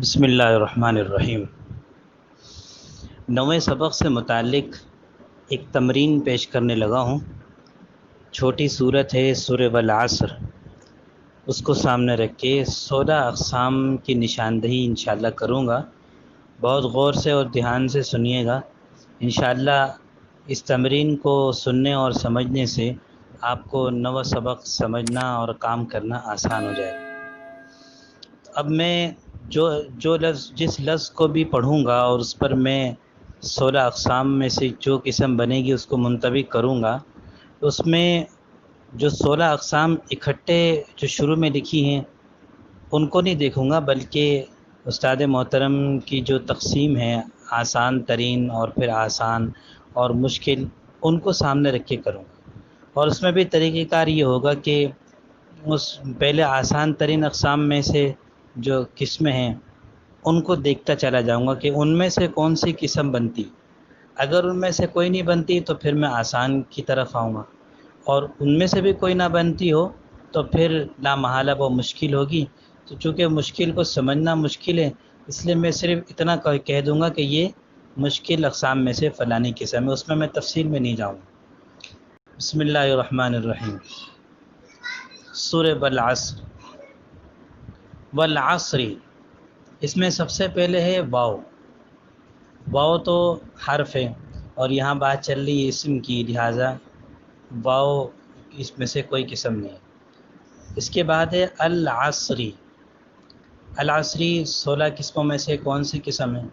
بسم اللہ الرحمن الرحیم۔ نویں سبق سے متعلق ایک تمرین پیش کرنے لگا ہوں۔ چھوٹی صورت ہے سورہ والعصر، اس کو سامنے رکھ کے 16 اقسام کی نشاندہی انشاءاللہ کروں گا۔ بہت غور سے اور دھیان سے سنیے گا۔ انشاءاللہ اس تمرین کو سننے اور سمجھنے سے آپ کو نواں سبق سمجھنا اور کام کرنا آسان ہو جائے گا۔ اب میں جس لفظ کو بھی پڑھوں گا اور اس پر میں 16 اقسام میں سے جو قسم بنے گی اس کو منطبق کروں گا، اس میں جو 16 اقسام اکٹھے جو شروع میں لکھی ہیں ان کو نہیں دیکھوں گا، بلکہ استاد محترم کی جو تقسیم ہے آسان ترین اور پھر آسان اور مشکل، ان کو سامنے رکھ کے کروں گا۔ اور اس میں بھی طریقہ کار یہ ہوگا کہ پہلے آسان ترین اقسام میں سے جو قسمیں ہیں ان کو دیکھتا چلا جاؤں گا کہ ان میں سے کون سی قسم بنتی۔ اگر ان میں سے کوئی نہیں بنتی تو پھر میں آسان کی طرف آؤں گا، اور ان میں سے بھی کوئی نہ بنتی ہو تو پھر لا محالہ وہ مشکل ہوگی۔ تو چونکہ مشکل کو سمجھنا مشکل ہے، اس لیے میں صرف اتنا کہہ دوں گا کہ یہ مشکل اقسام میں سے فلانی قسم ہے، اس میں تفصیل میں نہیں جاؤں گا۔ بسم اللہ الرحمن الرحیم۔ سورہ والعصر، والعصر، اس میں سب سے پہلے ہے واو۔ واو تو حرف ہے اور یہاں بات چل رہی ہے اسم کی، لہٰذا واو اس میں سے کوئی قسم نہیں ہے۔ اس کے بعد ہے العصری۔ العصری 16 قسموں میں سے کون سی قسم ہے؟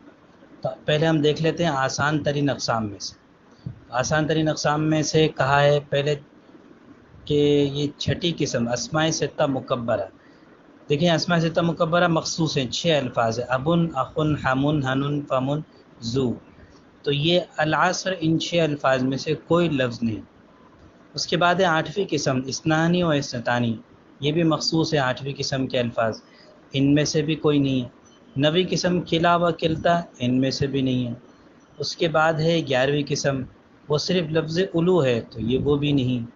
تو پہلے ہم دیکھ لیتے ہیں آسان ترین اقسام میں سے۔ آسان ترین اقسام میں سے کہا ہے پہلے کہ یہ چھٹی قسم اسماء ستہ مکبرہ۔ دیکھیں اسماء ستہ مکبرہ مخصوص ہیں، 6 الفاظ ہیں، ابن، اخن، حمن، ہنن، فمن، زو۔ تو یہ العصر ان 6 الفاظ میں سے کوئی لفظ نہیں۔ اس کے بعد ہے 8ویں قسم اثنانی و اثنتانی، یہ بھی مخصوص ہے 8ویں قسم کے الفاظ، ان میں سے بھی کوئی نہیں ہے۔ 9ویں قسم کلا و کلتا، ان میں سے بھی نہیں ہے۔ اس کے بعد ہے 11ویں قسم، وہ صرف لفظ الو ہے تو یہ وہ بھی نہیں۔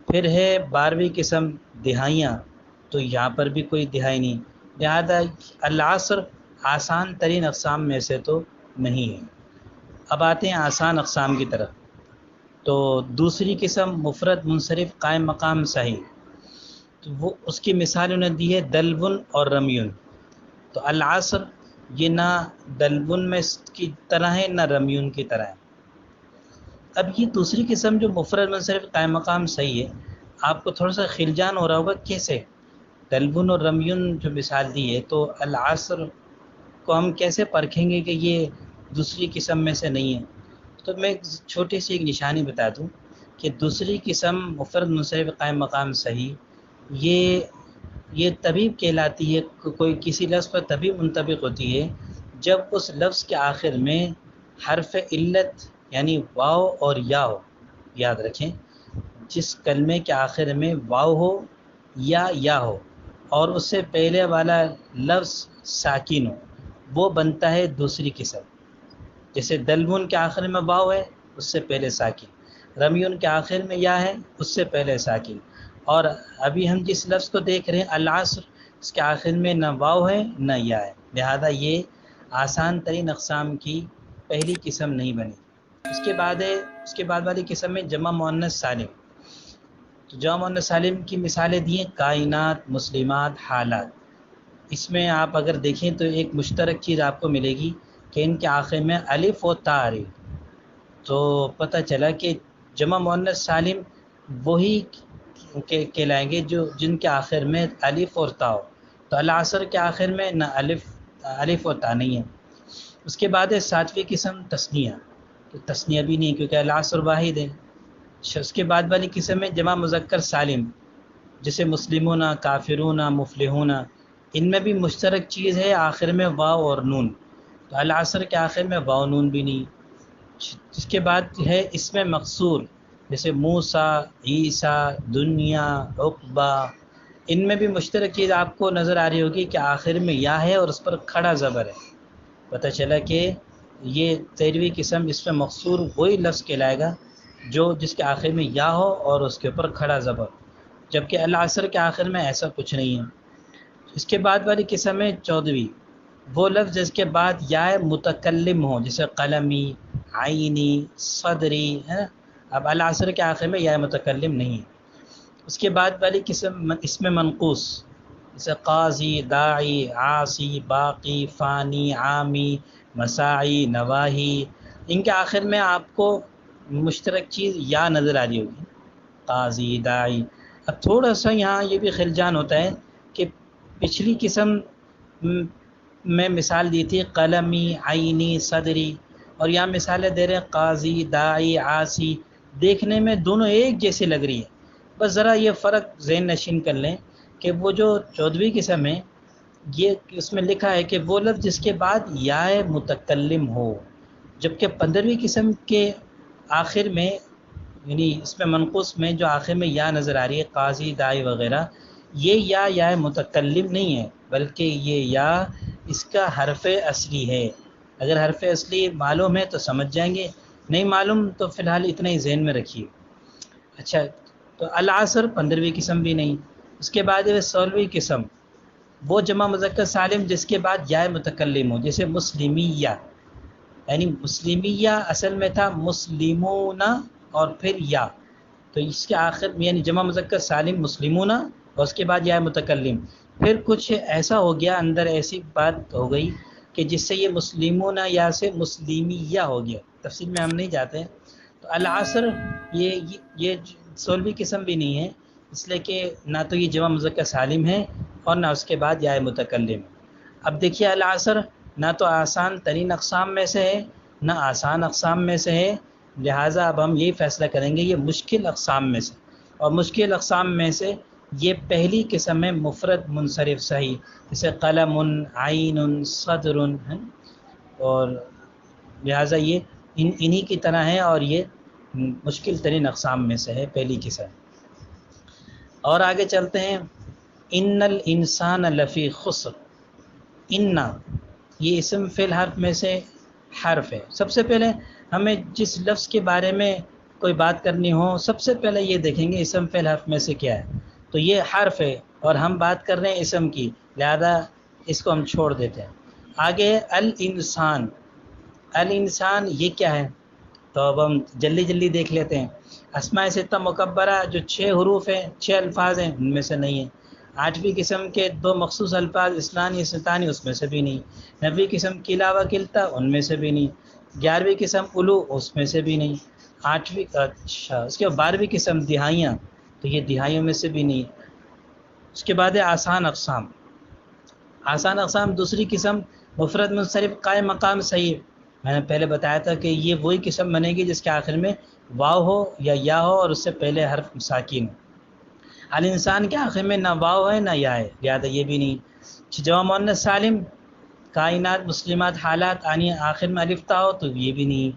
پھر ہے 12ویں قسم دہائیاں، تو یہاں پر بھی کوئی دہائی نہیں، لہذا العصر آسان ترین اقسام میں سے تو نہیں ہے۔ اب آتے ہیں آسان اقسام کی طرف۔ تو دوسری قسم مفرد منصرف قائم مقام صحیح، تو وہ اس کی مثال انہیں دی ہے دلون اور رمیون۔ تو العصر یہ نہ دلون میں کی طرح ہے نہ رمیون کی طرح ہے۔ اب یہ دوسری قسم جو مفرد منصرف قائم مقام صحیح ہے، آپ کو تھوڑا سا خلجان ہو رہا ہوگا کیسے دلون اور رمیون جو مثال دی ہے، تو العصر کو ہم کیسے پرکھیں گے کہ یہ دوسری قسم میں سے نہیں ہے؟ تو میں ایک چھوٹی سی ایک نشانی بتا دوں کہ دوسری قسم مفرد منصرف قائم مقام صحیح یہ تبھی کہلاتی ہے، کوئی کسی لفظ پر تبھی منطبق ہوتی ہے جب اس لفظ کے آخر میں حرف علت یعنی واو اور یا ہو۔ یاد رکھیں، جس کلمے کے آخر میں واو ہو یا ہو اور اس سے پہلے والا لفظ ساکن ہو، وہ بنتا ہے دوسری قسم۔ جیسے دلون کے آخر میں واو ہے، اس سے پہلے ساکن، رمیون کے آخر میں یا ہے، اس سے پہلے ساکن، اور ابھی ہم جس لفظ کو دیکھ رہے ہیں العصر، اس کے آخر میں نہ واو ہے نہ یا ہے، لہذا یہ آسان ترین اقسام کی پہلی قسم نہیں بنی۔ اس کے بعد والی قسم میں جمع مؤنث سالم۔ تو جمع مؤنث سالم کی مثالیں دی ہیں کائنات، مسلمات، حالات۔ اس میں آپ اگر دیکھیں تو ایک مشترک چیز آپ کو ملے گی کہ ان کے آخر میں الف و تا آ رہی، تو پتہ چلا کہ جمع مؤنث سالم وہی کہلائیں گے جن کے آخر میں الف اور تا ہو۔ تو العصر کے آخر میں نہ الف و تا نہیں ہے۔ اس کے بعد ہے 7ویں قسم تثنیہ، تو تثنیہ بھی نہیں کیونکہ العصر واحد ہے۔ اس کے بعد والی قسم ہے جمع مذکر سالم، جسے مسلمون، کافرون، مفلحون، ان میں بھی مشترک چیز ہے آخر میں واو اور نون، تو العصر کے آخر میں واو نون بھی نہیں۔ اس کے بعد ہے اس میں مقصور، جیسے موسیٰ، عیسیٰ، دنیا، عقبہ، ان میں بھی مشترک چیز آپ کو نظر آ رہی ہوگی کہ آخر میں یا ہے اور اس پر کھڑا زبر ہے۔ پتہ چلا کہ یہ 13ویں قسم، اس میں مقصور وہی لفظ کہلائے گا جس کے آخر میں یا ہو اور اس کے اوپر کھڑا زبر، جبکہ العصر کے آخر میں ایسا کچھ نہیں ہے۔ اس کے بعد والی قسم ہے 14ویں، وہ لفظ جس کے بعد یا متکلم ہو، جیسے قلمی، عینی، صدری ہے نا۔ اب العصر کے آخر میں یا متکلم نہیں ہے۔ اس کے بعد والی قسم اسم منقوص، جیسے قاضی، داعی، عاصی، باقی، فانی، عامی، مساعی، نواہی، ان کے آخر میں آپ کو مشترک چیز یا نظر آ رہی ہوگی، قاضی، داعی۔ اب تھوڑا سا یہاں یہ بھی خلجان ہوتا ہے کہ پچھلی قسم میں مثال دی تھی قلمی، عینی، صدری، اور یہاں مثالیں دے رہے ہیں قاضی، داعی، عاصی، دیکھنے میں دونوں ایک جیسی لگ رہی ہے۔ بس ذرا یہ فرق ذہن نشین کر لیں کہ وہ جو 14ویں قسم ہے، یہ اس میں لکھا ہے کہ وہ لفظ جس کے بعد یا متکلم ہو، جبکہ 15ویں قسم کے آخر میں، یعنی اس میں منقوص میں جو آخر میں یا نظر آ رہی ہے، قاضی، داعی وغیرہ، یہ یا متکلم نہیں ہے، بلکہ یہ یا اس کا حرف اصلی ہے۔ اگر حرف اصلی معلوم ہے تو سمجھ جائیں گے، نہیں معلوم تو فی الحال اتنا ہی ذہن میں رکھیے۔ اچھا، تو العصر 15ویں قسم بھی نہیں۔ اس کے بعد 16ویں قسم، وہ جمع مذکر سالم جس کے بعد یا متکلم ہو، جیسے مسلمیہ، یعنی مسلمیہ اصل میں تھا مسلمون اور پھر یا، تو اس کے آخر میں یعنی جمع مذکر سالم مسلمون اور اس کے بعد یا متکلم، پھر کچھ ایسا ہو گیا اندر، ایسی بات ہو گئی کہ جس سے یہ مسلمون یا سے مسلمیہ ہو گیا، تفصیل میں ہم نہیں جاتے ہیں۔ تو العصر یہ 16ویں قسم بھی نہیں ہے، اس لیے کہ نہ تو یہ جمع مذکر سالم ہے اور نہ اس کے بعد یا متکلم۔ اب دیکھیے العصر نہ تو آسان ترین اقسام میں سے ہے، نہ آسان اقسام میں سے ہے، لہٰذا اب ہم یہی فیصلہ کریں گے یہ مشکل اقسام میں سے، اور مشکل اقسام میں سے یہ پہلی قسم ہے مفرد منصرف صحیح، جیسے قلم، عین، صدر ہے، اور لہٰذا یہ انہی کی طرح ہے، اور یہ مشکل ترین اقسام میں سے ہے، پہلی قسم۔ اور آگے چلتے ہیں، ان الانسان لفی خسر، ان یہ اسم فعل حرف میں سے حرف ہے۔ سب سے پہلے ہمیں جس لفظ کے بارے میں کوئی بات کرنی ہو، سب سے پہلے یہ دیکھیں گے اسم فعل حرف میں سے کیا ہے، تو یہ حرف ہے اور ہم بات کر رہے ہیں اسم کی، لہذا اس کو ہم چھوڑ دیتے ہیں۔ آگے الانسان، الانسان یہ کیا ہے، تو اب ہم جلدی جلدی دیکھ لیتے ہیں۔ اسماء ستہ مکبرہ جو 6 حروف ہیں، 6 الفاظ ہیں، ان میں سے نہیں ہے۔ 8ویں قسم کے 2 مخصوص الفاظ اسنانی ستانی، اس میں سے بھی نہیں۔ 9ویں قسم کلا و کلتا، ان میں سے بھی نہیں۔ 11ویں قسم الو، اس میں سے بھی نہیں۔ 8ویں اچھا اس کے 12ویں قسم دہائیاں، تو یہ دہائیوں میں سے بھی نہیں۔ اس کے بعد ہے آسان اقسام، آسان اقسام دوسری قسم مفرد منصرف قائم مقام صحیح، میں نے پہلے بتایا تھا کہ یہ وہی قسم بنے گی جس کے آخر میں واو ہو یا ہو اور اس سے پہلے حرف ساکن ہو۔ الانسان کے آخر میں نہ واو ہے نہ یا ہے، لہٰذا یہ بھی نہیں۔ جمع مؤنث سالم کائنات، مسلمات، حالات، آنی آخر میں الف تا ہو تو یہ بھی نہیں۔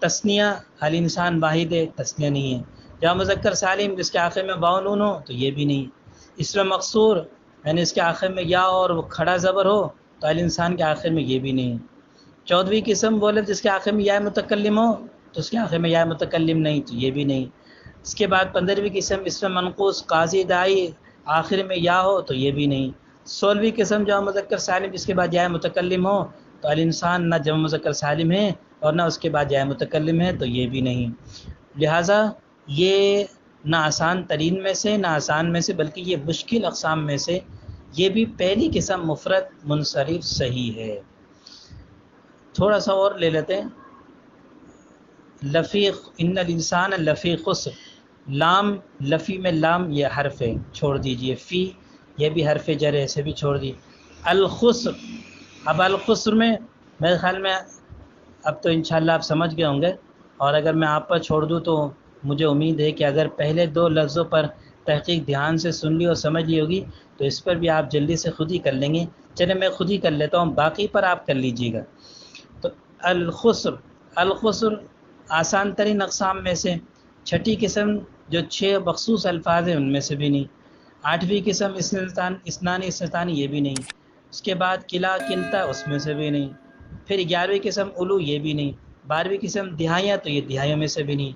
تثنیہ الانسان واحد ہے، تثنیہ نہیں ہے۔ جمع مذکر سالم جس کے آخر میں واو نون ہو تو یہ بھی نہیں۔ اسم مقصور یعنی اس کے آخر میں یا اور وہ کھڑا زبر ہو تو الانسان کے آخر میں یہ بھی نہیں۔ 14ویں قسم وہ لفظ جس کے آخر میں یا متکلم ہو تو اس کے آخر میں یا متکلم نہیں، تو یہ بھی نہیں۔ اس کے بعد 15ویں قسم اسم منقوص قاضی، داعی، آخر میں یا ہو تو یہ بھی نہیں۔ 16ویں قسم جمع مذکر سالم جس کے بعد یا متکلم ہو تو الانسان نہ جمع مذکر سالم ہے اور نہ اس کے بعد یا متکلم ہے، تو یہ بھی نہیں۔ لہٰذا یہ نہ آسان ترین میں سے، نہ آسان میں سے، بلکہ یہ مشکل اقسام میں سے، یہ بھی پہلی قسم مفرد منصرف صحیح ہے۔ تھوڑا سا اور لے لیتے ہیں، لفی، ان الانسان لفی خسر، لام، لفی میں لام یہ حرف ہے، چھوڑ دیجئے۔ فی یہ بھی حرف جر ہے، اسے بھی چھوڑ دیجئے۔ الخسر، اب الخسر میں میرے خیال میں اب تو انشاءاللہ آپ سمجھ گئے ہوں گے، اور اگر میں آپ پر چھوڑ دوں تو مجھے امید ہے کہ اگر پہلے 2 لفظوں پر تحقیق دھیان سے سن لی اور سمجھ لی ہوگی تو اس پر بھی آپ جلدی سے خود ہی کر لیں گے۔ چلے میں خود ہی کر لیتا ہوں، باقی پر آپ کر لیجئے گا۔ تو الخسر، الخسر آسان ترین اقسام میں سے، 6ٹھی قسم جو 6 مخصوص الفاظ ہیں ان میں سے بھی نہیں۔ 8ویں قسم اسنانی ستانی، یہ بھی نہیں۔ اس کے بعد کلا کلتا، اس میں سے بھی نہیں۔ پھر 11ویں قسم الو، یہ بھی نہیں۔ 12ویں قسم دہائیاں، تو یہ دہائیوں میں سے بھی نہیں۔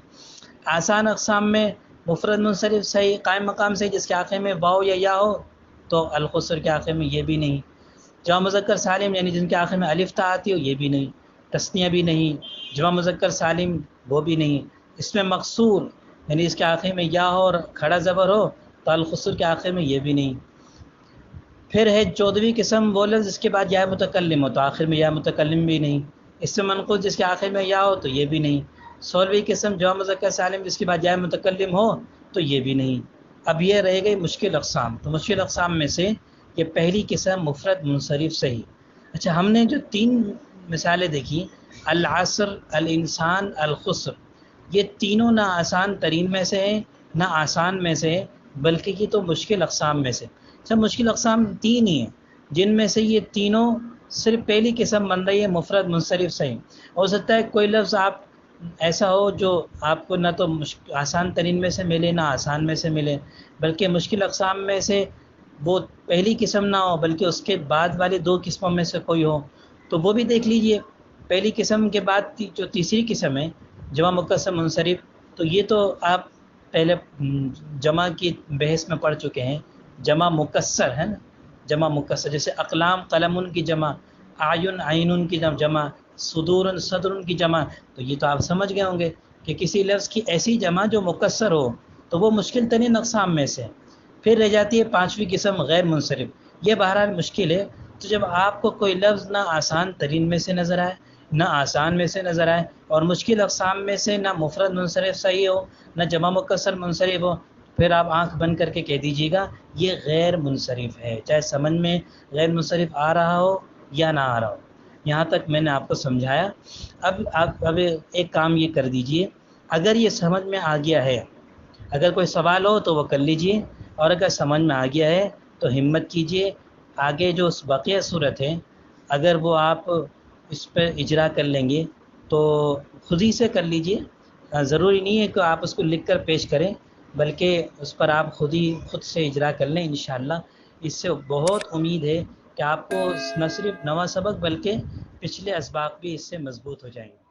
آسان اقسام میں مفرد منصرف صحیح قائم مقام صحیح جس کے آخر میں واو یا ہو تو الخسر کے آخر میں یہ بھی نہیں۔ جمع مذکر سالم یعنی جن کے آخر میں الف تا آتی ہو یہ بھی نہیں، تثنیہ بھی نہیں، جمع مذکر سالم وہ بھی نہیں، اس میں مقصور یعنی اس کے آخر میں یا ہو اور کھڑا زبر ہو تو الخصر کے آخر میں یہ بھی نہیں۔ پھر ہے 14ویں قسم وہ لفظ جس کے بعد یا متکلم ہو تو آخر میں یا متکلم بھی نہیں، اس میں منقوص جس کے آخر میں یا ہو تو یہ بھی نہیں۔ 16ویں قسم جمع مذکر سالم جس کے بعد یا متکلم ہو تو یہ بھی نہیں۔ اب یہ رہ گئی مشکل اقسام، تو مشکل اقسام میں سے یہ پہلی قسم مفرد منصرف صحیح۔ اچھا ہم نے جو 3 مثالیں دیکھی، العصر، الانسان، الخسر، یہ تینوں نہ آسان ترین میں سے ہیں نہ آسان میں سے ہیں، بلکہ یہ تو مشکل اقسام میں سے۔ اچھا مشکل اقسام 3 ہی ہیں جن میں سے یہ تینوں صرف پہلی قسم بن رہی ہے مفرد منصرف صحیح۔ ہو سکتا ہے کوئی لفظ آپ ایسا ہو جو آپ کو نہ تو آسان ترین میں سے ملے نہ آسان میں سے ملے، بلکہ مشکل اقسام میں سے وہ پہلی قسم نہ ہو بلکہ اس کے بعد والی 2 قسموں میں سے کوئی ہو، تو وہ بھی دیکھ لیجئے۔ پہلی قسم کے بعد جو تیسری قسم ہے جمع مکسر منصرف، تو یہ تو آپ پہلے جمع کی بحث میں پڑھ چکے ہیں، جمع مکسر ہے نا، جمع مکسر جیسے اقلام قلم کی جمع، اعین عین کی جمع، صدور صدر کی جمع، تو یہ تو آپ سمجھ گئے ہوں گے کہ کسی لفظ کی ایسی جمع جو مکسر ہو تو وہ مشکل ترین اقسام میں سے۔ پھر رہ جاتی ہے 5ویں قسم غیر منصرف، یہ بہرحال مشکل ہے، تو جب آپ کو کوئی لفظ نہ آسان ترین میں سے نظر آئے نہ آسان میں سے نظر آئے اور مشکل اقسام میں سے نہ مفرد منصرف صحیح ہو نہ جمع مکسر منصرف ہو، پھر آپ آنکھ بند کر کے کہہ دیجیے گا یہ غیر منصرف ہے، چاہے سمجھ میں غیر منصرف آ رہا ہو یا نہ آ رہا ہو۔ یہاں تک میں نے آپ کو سمجھایا۔ اب ایک کام یہ کر دیجئے، اگر یہ سمجھ میں آ گیا ہے، اگر کوئی سوال ہو تو وہ کر لیجئے، اور اگر سمجھ میں آ گیا ہے تو ہمت کیجئے، آگے جو بقیہ صورت ہے اگر وہ آپ اس پہ اجرا کر لیں گے تو خود ہی سے کر لیجئے، ضروری نہیں ہے کہ آپ اس کو لکھ کر پیش کریں، بلکہ اس پر آپ خود سے اجرا کر لیں انشاءاللہ۔ اس سے بہت امید ہے کہ آپ کو نہ صرف نواں سبق بلکہ پچھلے اسباق بھی اس سے مضبوط ہو جائیں گے۔